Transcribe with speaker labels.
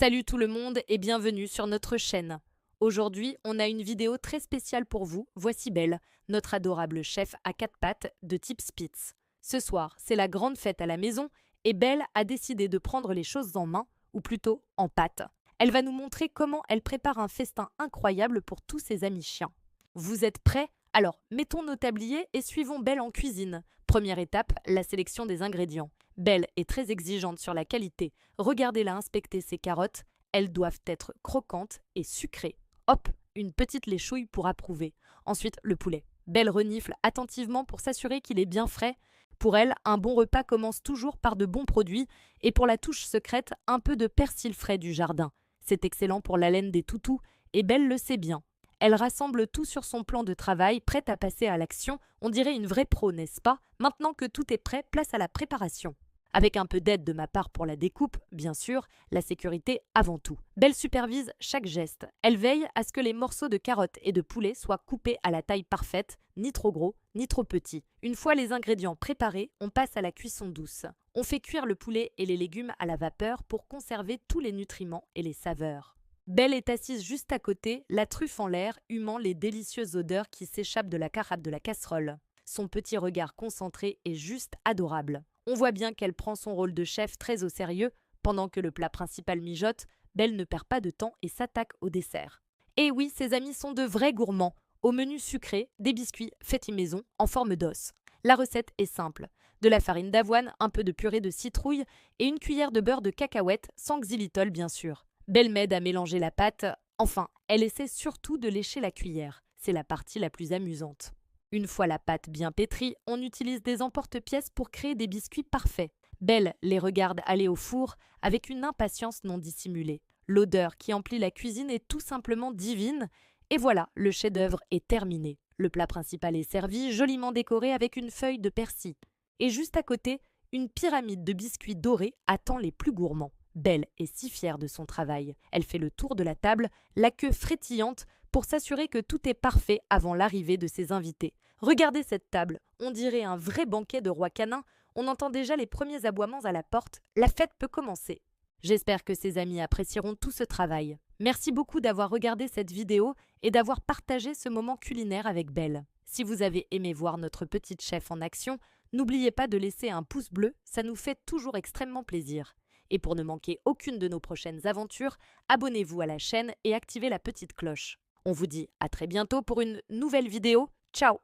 Speaker 1: Salut tout le monde et bienvenue sur notre chaîne. Aujourd'hui, on a une vidéo très spéciale pour vous. Voici Belle, notre adorable chef à quatre pattes de type Spitz. Ce soir, c'est la grande fête à la maison et Belle a décidé de prendre les choses en main, ou plutôt en pattes. Elle va nous montrer comment elle prépare un festin incroyable pour tous ses amis chiens. Vous êtes prêts? Alors, mettons nos tabliers et suivons Belle en cuisine. Première étape, la sélection des ingrédients. Belle est très exigeante sur la qualité. Regardez-la inspecter ses carottes. Elles doivent être croquantes et sucrées. Hop, une petite léchouille pour approuver. Ensuite, le poulet. Belle renifle attentivement pour s'assurer qu'il est bien frais. Pour elle, un bon repas commence toujours par de bons produits et pour la touche secrète, un peu de persil frais du jardin. C'est excellent pour la laine des toutous et Belle le sait bien. Elle rassemble tout sur son plan de travail, prête à passer à l'action. On dirait une vraie pro, n'est-ce pas? Maintenant que tout est prêt, place à la préparation. Avec un peu d'aide de ma part pour la découpe, bien sûr, la sécurité avant tout. Belle supervise chaque geste. Elle veille à ce que les morceaux de carottes et de poulet soient coupés à la taille parfaite, ni trop gros, ni trop petits. Une fois les ingrédients préparés, on passe à la cuisson douce. On fait cuire le poulet et les légumes à la vapeur pour conserver tous les nutriments et les saveurs. Belle est assise juste à côté, la truffe en l'air, humant les délicieuses odeurs qui s'échappent de la carafe de la casserole. Son petit regard concentré est juste adorable. On voit bien qu'elle prend son rôle de chef très au sérieux. Pendant que le plat principal mijote, Belle ne perd pas de temps et s'attaque au dessert. Et oui, ses amis sont de vrais gourmands. Au menu sucré, des biscuits faits maison en forme d'os. La recette est simple. De la farine d'avoine, un peu de purée de citrouille et une cuillère de beurre de cacahuète, sans xylitol bien sûr. Belle m'aide à mélanger la pâte. Enfin, elle essaie surtout de lécher la cuillère. C'est la partie la plus amusante. Une fois la pâte bien pétrie, on utilise des emporte-pièces pour créer des biscuits parfaits. Belle les regarde aller au four avec une impatience non dissimulée. L'odeur qui emplit la cuisine est tout simplement divine. Et voilà, le chef-d'œuvre est terminé. Le plat principal est servi, joliment décoré avec une feuille de persil. Et juste à côté, une pyramide de biscuits dorés attend les plus gourmands. Belle est si fière de son travail. Elle fait le tour de la table, la queue frétillante, pour s'assurer que tout est parfait avant l'arrivée de ses invités. Regardez cette table, on dirait un vrai banquet de roi canin. On entend déjà les premiers aboiements à la porte. La fête peut commencer. J'espère que ses amis apprécieront tout ce travail. Merci beaucoup d'avoir regardé cette vidéo et d'avoir partagé ce moment culinaire avec Belle. Si vous avez aimé voir notre petite chef en action, n'oubliez pas de laisser un pouce bleu, ça nous fait toujours extrêmement plaisir. Et pour ne manquer aucune de nos prochaines aventures, abonnez-vous à la chaîne et activez la petite cloche. On vous dit à très bientôt pour une nouvelle vidéo. Ciao!